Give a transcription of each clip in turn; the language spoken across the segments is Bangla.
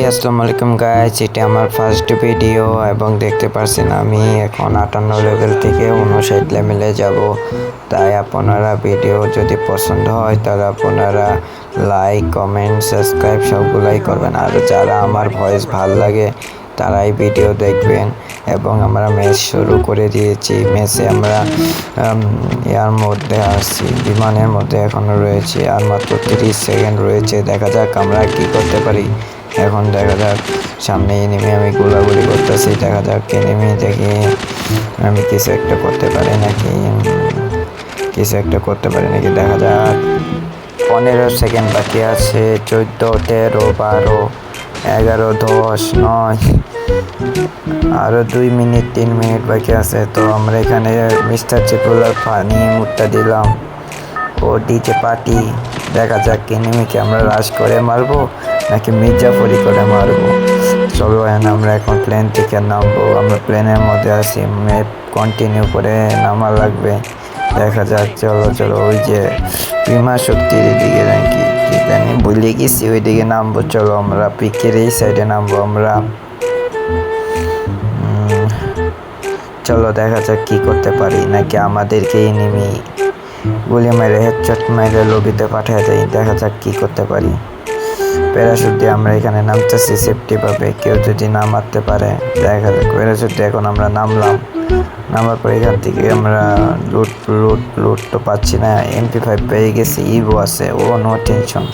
আসসালামু আলাইকুম গাইস, এটা আমার ফার্স্ট ভিডিও এবং দেখতে পাচ্ছেন আমি এখন 58 লেভেল থেকে 59 লেভেলে যাব। তাই আপনারা ভিডিও যদি পছন্দ হয় তাহলে আপনারা লাইক, কমেন্ট, সাবস্ক্রাইব সবগুলাই করবেন। আর যারা আমার ভয়েস ভাল লাগে তারাই ভিডিও দেখবেন। এবং আমরা ম্যাচ শুরু করে দিয়েছি। ম্যাচে আমরা ইয়ার মধ্যে আসছি, বিমানের মধ্যে এখনো রয়েছে, আর মাত্র 30 সেকেন্ড রয়েছে। দেখা যাক আমরা কি করতে পারি। এখন দেখা যাক, সামনে এনিমি, আমি গোলাগুলি করতেছি। দেখা যাক এনিমি দেখি আমি কিছু একটা করতে পারি নাকি, দেখা যাক। 15 সেকেন্ড বাকি আছে। 14, 13, 12, 11, 10, 9, আরো 2 মিনিট 3 মিনিট বাকি আছে। তো আমরা এখানে মিস্টার চিকুলার পানি মুটটা দিলাম, ও ডিজে পার্টি। দেখা যাক এনিমিকে আমরা রাশ করে মারবো নাকি মির্জাফরি করে মারবো। চলো আমরা এখন প্লেন থেকে নামবো। আমরা প্লেনের মধ্যে আছি, ম্যাপ কন্টিনিউ করে নামা লাগবে। দেখা যাক, চলো ওই যে বিমা শক্তির দিকে নাকি কি জানি ভুলে গেছি, ওই দিকে নামবো। চলো আমরা পিকের এই সাইডে নামবো আমরা। চলো দেখা যাক কি করতে পারি, নাকি আমাদেরকে এনিমি গুলি মেরে হেডশট মেরে লবিতে পাঠিয়ে দেয়। দেখা যাক কি করতে পারি। প্যারাশুট দিয়ে আমরা এখানে নামতেছি সেফটি ভাবে, কেউ যদি না মারতে পারে। দেখা যাক, প্যারাশুট দিয়ে এখন আমরা নামলাম। নামার পর এখান থেকে আমরা লুট তো পাচ্ছি না। MP5 পেয়ে গেছি, ইভো আছে, ও নো টেনশন।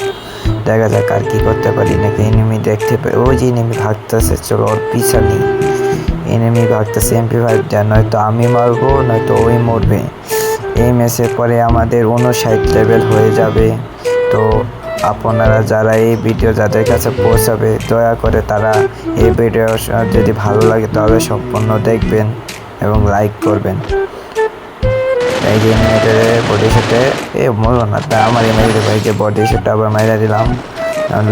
দেখা যাক আর কি করতে পারি, নাকি এনিমি দেখতে পাই। ওই যে এনিমি ভাগতেছে, চলো ওর পিছা নেই। এনিমি ভাগতেছে MP5 দেয়, নয়তো আমি মারবো নয়তো ওই মরবে। এই ম্যাচের পরে আমাদের 59 লেভেল হয়ে যাবে। তো আপনারা যারা এই ভিডিও যাদের কাছে পৌঁছাবে, দয়া করে তারা এই ভিডিও যদি ভালো লাগে তাহলে সম্পূর্ণ দেখবেন এবং লাইক করবেন। এই যে বডি শটে মরো না, তা আমার এই যে বডি শটটা আবার মাইরা দিলাম।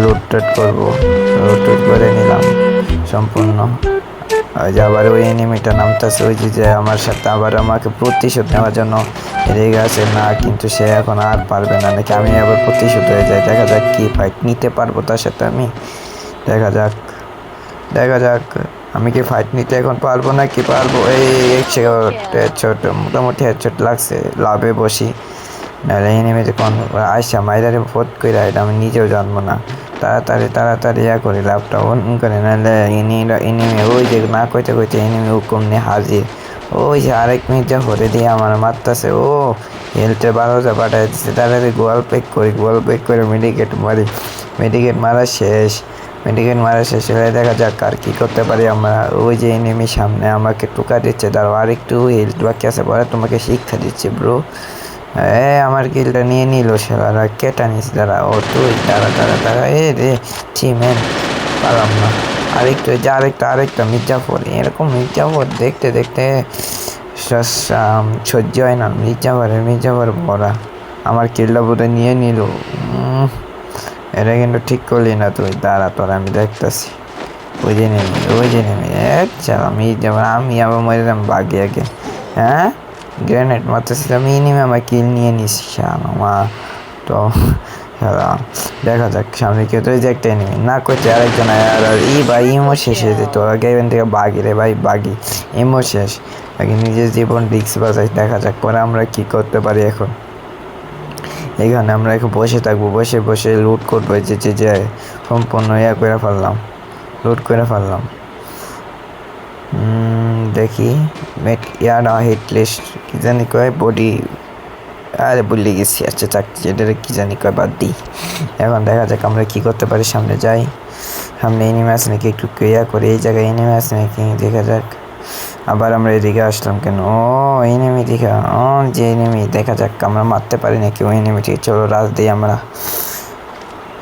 লুট করবো, লুট করে নিলাম সম্পূর্ণ। ওই যে আবার ওই এনিমিটা নামতেছে, ওই যে আমার সাথে আবার আমাকে প্রতিশোধ নেওয়ার জন্য রেগে আছে না, কিন্তু সে এখন আর পারবে না, নাকি আমি আবার প্রতিশোধ হয়ে যাই। দেখা যাক কি ফাইট নিতে পারবো তার সাথে আমি। দেখা যাক আমি কি ফাইট নিতে এখন পারবো না কি পারবো। এই হেডশট মোটামুটি হেডশট লাগছে, লাভে বসি। নাহলে এনিমিতে কোন আইসা মাইরারে ফোট করে, এটা আমি নিজেও জানবো না। তাড়াতাড়ি ইয়া করে লাভটা অন করে, নাহলে এনিমি ওই যে না কইতে এনিমি হুকুম নিয়ে হাজির। ওই যে আরেক মিনিট হরে দিয়ে আমার মারতেছে। ও হেলথে 12 পাঠাই দিচ্ছে। তাড়াতাড়ি গোয়াল পেক করে মেডিকেট মারা শেষ। হলে দেখা যাক আর কি করতে পারি আমরা। ওই যে এনিমি সামনে আমাকে টোকা দিচ্ছে, দাঁড়াও আর একটু হেলথ বাকি আছে, পরে তোমাকে শিক্ষা দিচ্ছি ব্রো। আমার কিলটা নিয়ে নিল সেরা, কেটা নিস। দাঁড়া, ও তুই দাঁড়া এ রে ম্যান, পারলাম না। আরেকটা মির্জাফর। এরকম মির্জাফর দেখতে সহ্য হয় না। মির্জাফর ভরা আমার কিলটা বোধহয় নিয়ে নিল। এটা কিন্তু ঠিক করলি না তুই। দাঁড়া, তোরা আমি দেখতেছি। ওই যে নেমে আমি আবার মরে যাম বাগে আগে। হ্যাঁ, গ্রেনেড মারতেছিলাম, এনিমি আমার কিল নিয়ে নিস মা। তো দেখা যাক সামনে কেউ তো যে একটা এনিমি না করছে, আরেকজন ভাই ইমো শেষ হয়ে যেত। আগে এখান থেকে বাগি রে ভাই, বাগি ইমো শেষ। আগে নিজের জীবন রিস্ক বাজাই। দেখা যাক পরে আমরা কি করতে পারি। এখন এখানে আমরা এখন বসে থাকবো, বসে লুট করবো। যে সম্পূর্ণ লুট করে ফেললাম। দেখি হিট লিস্ট কি জানি কয়, বডি আরে ভুলে গেছি। আচ্ছা চাকরি এটা কি জানি কয়, বাদ দিই। এখন দেখা যাক আমরা কি করতে পারি। সামনে যাই, সামনে এনিমি আছে নাকি একটু করে। এই জায়গায় এনিমি আছে নাকি দেখা যাক। আবার আমরা এদিকে আসলাম কেন? ও এনিমি যে এনিমি। দেখা যাক আমরা মারতে পারি নাকি ওই এনিমিটি। চলো রাজ দিই আমরা।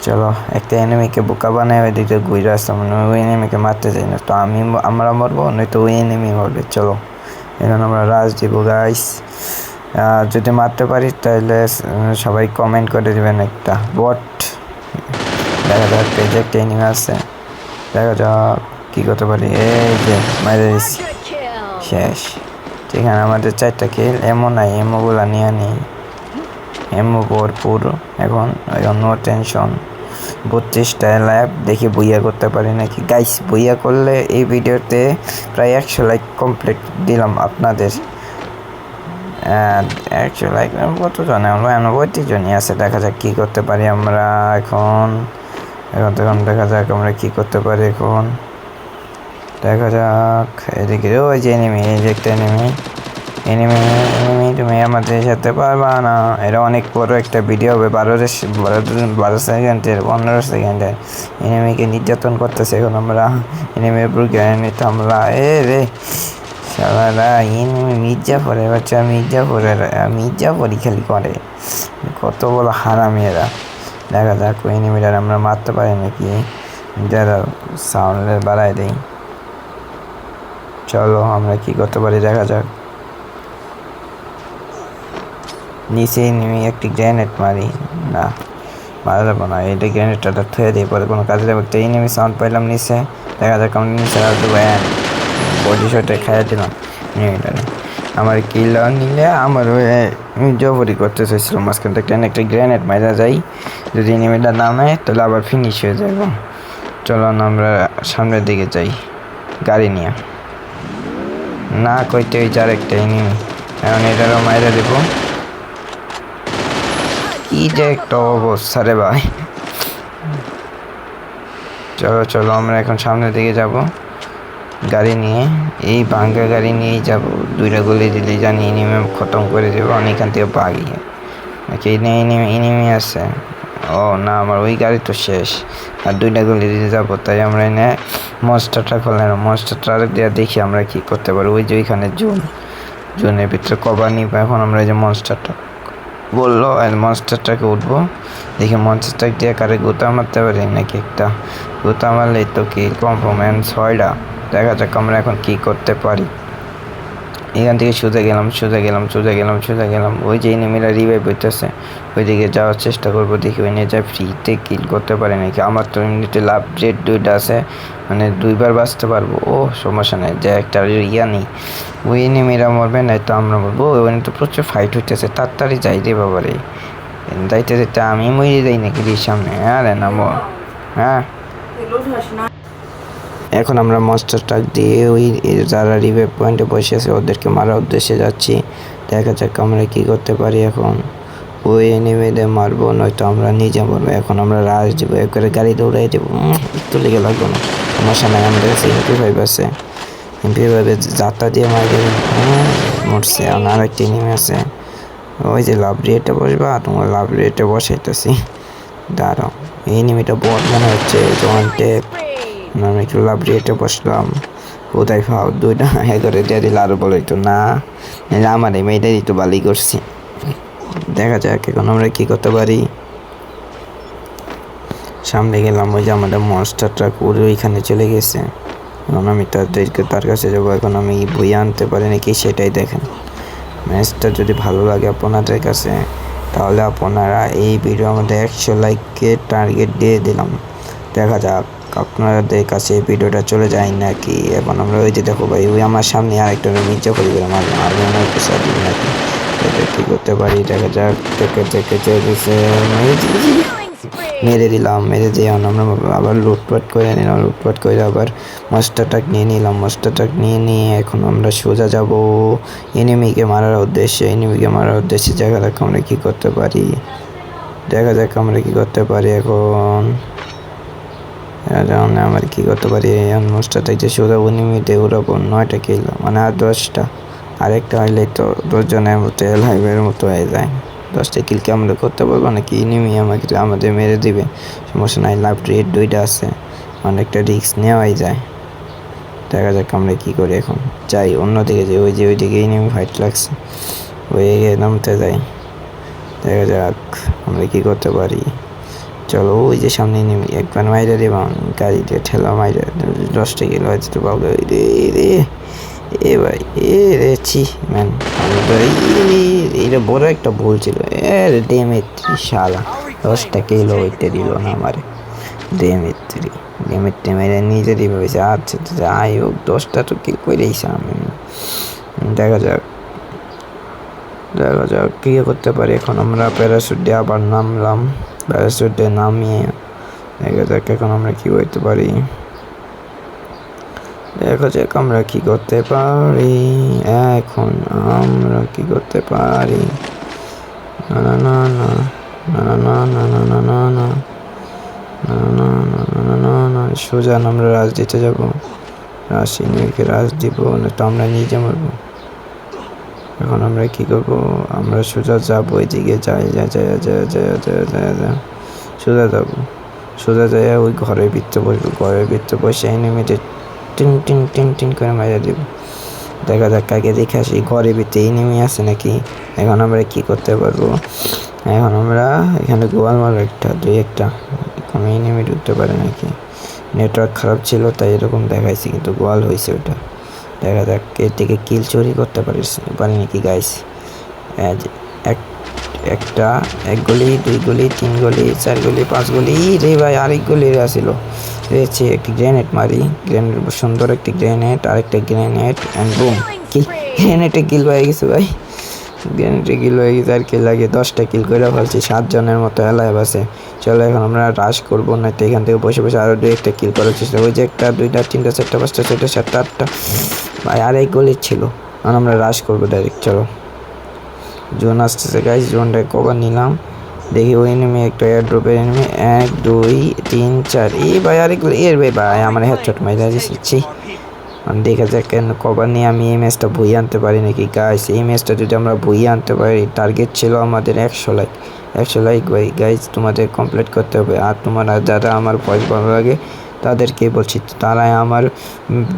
চলো একটা এনিমিকে বোকা বানায় ওইদিকে ঘুরে আসলাম, ওই এনিমিকে মারতে চাই না। তো আমরা মরবো নয়তো ওই এনিমি মরবে। চলো এখন আমরা রাজ দিব গাইস। যদি মারতে পারি তাহলে সবাই কমেন্ট করে দেবেন একটা বট। দেখা যাক এই যে একটা এনিমি আছে, দেখা যাক কি করতে পারি। এই যে মাইরে দিচ্ছি, শেষ। এখানে আমাদের 4টা কিল। এমোগুলা নিয়ে নিই, এমো ভরপুর। এখন নো টেনশন। 32টা ল্যাব দেখি বইয়া করতে পারি নাকি গাইস। বইয়া করলে এই ভিডিওতে প্রায় 100 লাইক কমপ্লিট দিলাম আপনাদের। 100 লাইক কতজন? আমরা 39 জনই আছে। দেখা যাক কি করতে পারি আমরা এখন। দেখা যাক আমরা কি করতে পারি এখন। দেখা যাক এদিকে ওই যে এনিমি, এই যে একটা এনিমি। তুমি আমাদের সাথে পারবা না। এটা অনেক বড় একটা ভিডিও হবে, 12 সেকেন্ডের 15 সেকেন্ডের। এনিমিকে নির্যাতন করতেছে এখন আমরা। এনিমির উপর গ্রেনেড হামলা। রে সালারা এনিমি মির্জাফরের বাচ্চা, মির্জাফরই খালি করে। কত বড় হারামি এরা। দেখা যাক ওই এনিমিটা আমরা মারতে পারি নাকি। যারা সাউন্ড বাড়ায় দেই। চলো আমরা কি করতে পারি দেখা যাক। নিচে নেমে একটি গ্রেনেড মারি। না মারা যাবো না, এটা গ্রেনেডটা থুয়ে দিই, পরে কোনো কাজে যাবো। একটা এনিমি সাউন্ড পাইলাম নিচে। দেখা যাক আমরা নিচে বডি শটে খাইয়ে দিলাম এনিমিটারে। আমার কিল নিলে আমার জবরি করতে চাইছিল মাঝখান থেকে একটা গ্রেনেড মারা যাই। যদি এনিমিটা নামে তাহলে আবার ফিনিশ হয়ে যাবো। চলো আমরা সামনের দিকে যাই গাড়ি নিয়ে। না কইতে ওই যার একটা এনিমি, এখন এটারও মাইরা দেবো। কি যে একটা অবস্থা রে ভাই। চলো আমরা এখন সামনের দিকে যাব গাড়ি নিয়ে। এই ভাঙ্গা গাড়ি নিয়েই যাব। 2টা গুলি দিলে জানি এনিমি খতম করে দেবো। অনেকখান থেকে পাগি নাকি এনিমি আছে। ও না, আমার ওই গাড়ি তো শেষ। আর 2টা গুলি দিতে যাবো, তাই আমরা এনে মনস্টারটা করলাম। মনস্টারটা দিয়ে দেখি আমরা কি করতে পারি। ওই যে ওইখানে জোনের ভিতরে কভার নিব। এখন আমরা এই যে মনস্টারটা বললো, আর মনস্টারটাকে উঠবো। দেখি মনস্টার দিয়ে কারে গোতা মারতে পারি নাকি। একটা গোতা মারলেই তো কি কনফার্মেন্স 6টা। দেখা যাক আমরা এখন কি করতে পারি। এখান থেকে সোজা গেলাম। ওই যে এনিমিরা রিভাইভ হইতেছে, ওইদিকে যাওয়ার চেষ্টা করবো। দেখি ওই নিয়ে যা ফ্রিতে কিল করতে পারে নাকি। আমার তো এমনিতে লাভ রেট 2টা আছে, মানে 2বার বাঁচতে পারবো। ও সমস্যা নেই, যে একটা ইয়া নেই। ওই এনিমিরা মরবে না তো আমরা মরবো। ওখানে তো প্রচুর ফাইট হইতেছে, তাড়াতাড়ি যাই রে বাবারে। যাইতে আমি মরে যাই নাকি রে সামনে। আরে নামো। হ্যাঁ এখন আমরা মনস্টার ট্রাক দিয়ে ওই যারা রিভাইভ পয়েন্টে বসে আছে ওদেরকে মারার উদ্দেশ্যে যাচ্ছি। দেখা যাক আমরা কি করতে পারি এখন। ওই এনিমিদের মারবো, নয়তো আমরা নিজে মরবো। এখন আমরা রাশ দেবো, একবারে গাড়ি দৌড়াই দেবো। একটু লেগে লাগবো না, সমস্যা নাই। আমাদের কাছে MP5 আছে, MP5 যাত্রা দিয়ে মারি দেবেন। মরছে। আর একটা এনিমি আছে, ওই যে লাভ রেটে বসবা। তোমার লাভ রেটে বসাইতেছি, দাঁড়াও। এই এনিমিটা বট মনে হচ্ছে। জয়েন্টে আমি একটু লাভ রেটে বসলাম। কোথায় ফাও 2টা করে দিয়ে দিলে আরো বলো তো না, আমার এই মেয়েটাই তো বালি করছি। দেখা যাক এখন আমরা কি করতে পারি। সামনে গেলাম, ওই যে আমাদের মনস্টারটা করে ওইখানে চলে গেছে। এখন আমি তার কাছে যাবো। এখন আমি বই আনতে পারি নাকি সেটাই দেখেন। ম্যাচটা যদি ভালো লাগে আপনাদের কাছে, তাহলে আপনারা এই ভিডিও আমাদের 100 লাইকের টার্গেট দিয়ে দিলাম। দেখা যাক আপনাদের কাছে এই ভিডিওটা চলে যায় নাকি। এখন আমরা ওই যে দেখো ভাই, ওই আমার সামনে আরেকটা মির্জা করে গেলাম। আর মনে হচ্ছে নাকি এটা কি করতে পারি। দেখা যাক। মেরে দিলাম। মেরে দিয়ে আমরা আবার লুটপাট করে নিলাম। লুটপাট করে আবার মনস্টারটাক নিয়ে নিলাম। মনস্টারটাক নিয়ে এখন আমরা সোজা যাব এনিমিকে মারার উদ্দেশ্যে। দেখা যাক আমরা কি করতে পারি। এখন আমার কি করতে পারি। মনস্টারটাক যে সোজা এনিমিতে উড়াবো। 9টা কিল, মানে আর 10টা। আরেকটা হইলে তো 10 জনের মতো লাইভের মতো হয়ে যায়। 10টা কিলকে আমরা করতে পারবো নাকি। এনিমি আমাদের মেরে দিবে, সমস্যা নাই। লাভ রেট 2টা আছে, অনেকটা রিস্ক নেওয়াই যায়। দেখা যাক আমরা কি করি। এখন যাই অন্যদিকে যাই। ওইদিকে এনিমি ফাইট লাগছে, ওই নামতে যাই। দেখা যাক আমরা কি করতে পারি। চলো ওই যে সামনে এনিমি, একবার মাইরে দেবা গাড়ি দিয়ে ঠেলা মাইরে। 10টা কিল হয়তো পাবো। এ ভাই রে ছি ম্যান, এটা বড় একটা ভুল ছিল। ডেমেট্রি শালা 10টা কিলো হইতে দিল না আমারে। ডেমেট্রি মেরে নিজেরই ভেবেছে। আচ্ছা যাই হোক, 10টা তো কিল করেইছে আমি। দেখা যাক কি করতে পারি। এখন আমরা প্যারাশুট দিয়ে আবার নামলাম। প্যারাশুট দিয়ে নামিয়ে দেখা যাক এখন আমরা কি করতে পারি। দেখা যাক আমরা কি করতে পারি। এখন আমরা কি করতে পারি। না না না না না না না না না না না না না না না না সোজা আমরা রাজ দিতে যাবো। রাজকে রাজ দিব না তো আমরা নিজে মারবো। এখন আমরা কি করবো, আমরা সোজা যাবো এদিকে যাই যা যা যা যা যা যা যা সোজা যাবো। সোজা যাই ওই ঘরের ভিতরে বসবো। ঘরের ভিতরে বসে এনিমিতে টিন টিন টিন টিন করে মারা দিব। দেখা যাক কাকে দেখে আসি ঘরের ভিতরে এনিমি আছে নাকি। এখন আমরা কি করতে পারবো, এখন আমরা এখানে গোয়াল মারবো একটা দুই একটা। কোনো এনিমি ঢুকতে পারে নাকি, নেটওয়ার্ক খারাপ ছিল তাই এরকম দেখাইছি, কিন্তু গোয়াল হয়েছে ওটা। দেখা যাক এর থেকে কিল চুরি করতে পারি নাকি গাইস। একটা এক গুলি দুই গুলি তিন গুলি চার গুলি পাঁচ গুলি রে ভাই, আরেক গুলি আসিল রয়েছে। একটি গ্রেনেড মারি, গ্রেনেড সুন্দর একটি গ্রেনেড, আরেকটা গ্রেনেড অ্যান্ড বুম কিল। গ্রেনেডে কিল হয়ে গেছে ভাই, গ্রেনেডে কিল হয়ে গেছে। আর কিল লাগে 10টা কিল করে ফেলছি, 7 জনের মতো এলায় বাসে। চলো এখন আমরা রাশ করবো, না তো এখান থেকে বসে বসে আরো 2-1টা কিল করার চেষ্টা। ওই যে একটা 2টা 3টা 4টা 5টা 6টা 7টা 8টা ভাই, আরেক গুলি ছিল। এখন আমরা রাশ করবো ডাইরেক্ট। চলো জোন আসতেছে গাইস, জোনটায় কভার নিলাম। দেখি ওই এনিমি একটা এয়ার ড্রপের এনিমি 1 2 3 4 এই ভাই আরেকগুলো এর ভাই আমার হেডশট মাইরা দিচ্ছি। দেখা যাক কেন কভার নিয়ে আমি এই ম্যাচটা বই আনতে পারি নাকি গাইস। এই ম্যাচটা যদি আমরা বই আনতে পারি, টার্গেট ছিল আমাদের 100 লাইক। 100 লাইক ভাই গাইস তোমাদের কমপ্লিট করতে হবে। আর তোমরা যারা আমার ভয়েস ভালো লাগে তাদেরকে বলছি, তারাই আমার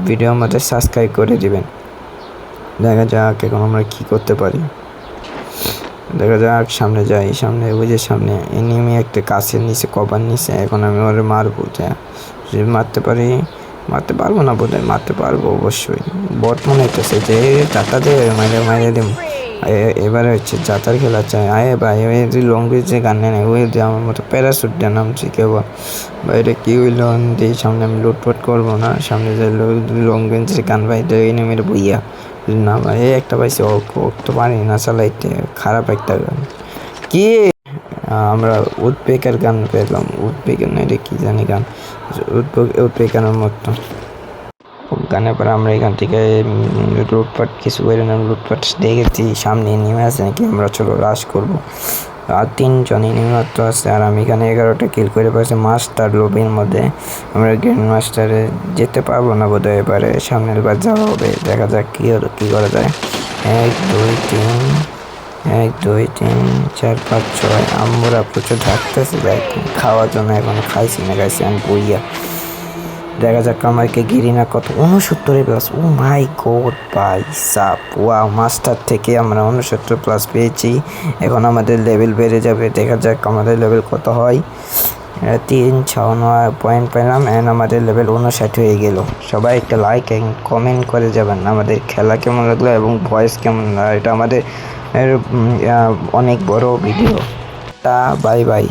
ভিডিওর মধ্যে সাবস্ক্রাইব করে দিবেন। দেখা যাক এখন আমরা কি করতে পারি। দেখা যাক সামনে যাই, সামনে ওই যে সামনে এনিমি একটা কাছের নিচে কভার নিচে। এখন আমি ওরে মারবো, যদি মারতে পারি। মারতে পারবো না বোধ হয়, মারতে পারবো অবশ্যই। বট মনে হইতেছে যে চাটা দিয়ে মাইরে দিম। এবারে হচ্ছে যাতার খেলা চাই। আয়ে ভাই ওই যে লং রেঞ্জ যে গান নেয় ওই যে আমার মতো প্যারাশুট দিয়ে নামছি কেবল। বা এটা কি হইলো দিয়ে সামনে আমি লুটপাট করবো না, সামনে যে লং রেঞ্জের গান ভাই এনিমির বইয়া না ভাই। একটা পাইছি ও তো পারি না চালাইতে, খারাপ একটা গান। কি আমরা উডপেকার গান পেলাম, উডপেকার না এটা কি জানি গান, উডপেকারের মতো গানের পরে আমরা এখান থেকে লুটপাট কিছু করে না, লুটপাট দেখেছি। সামনে নেমে আছে নাকি, আমরা চলো রাশ করবো। আর 3 জন এনিমি মাত্র আছে, আর আমি এখানে 11টা কিল করে পাচ্ছি মাস্টার লবির মধ্যে। আমরা গ্র্যান্ড মাস্টারে যেতে পারবো না বোধ হয়, এবারে সামনের বার যাওয়া হবে। দেখা যাক কী করা যায়। 1 2 3 1 2 3 4 5 6 আমরা প্রচুর ঢাকতেছি যাই খাওয়ার জন্য। এখন খাইছি না গাইছি আমি বইয়া। দেখা যাক আমাকে গিরি না কত 69+। ও মাই গড ভাই সাপ, ওয়াও মাস্টার থেকে আমরা 69+ পেয়েছি। এখন আমাদের লেভেল বেড়ে যাবে। দেখা যাক আমাদের লেভেল কত হয়। 359 পয়েন্ট পেলাম অ্যান্ড আমাদের লেভেল 59 হয়ে গেল। সবাই একটা লাইক অ্যান্ড কমেন্ট করে যাবেন আমাদের খেলা কেমন লাগলো এবং ভয়েস কেমন। এটা আমাদের অনেক বড় ভিডিও। টা বাই বাই।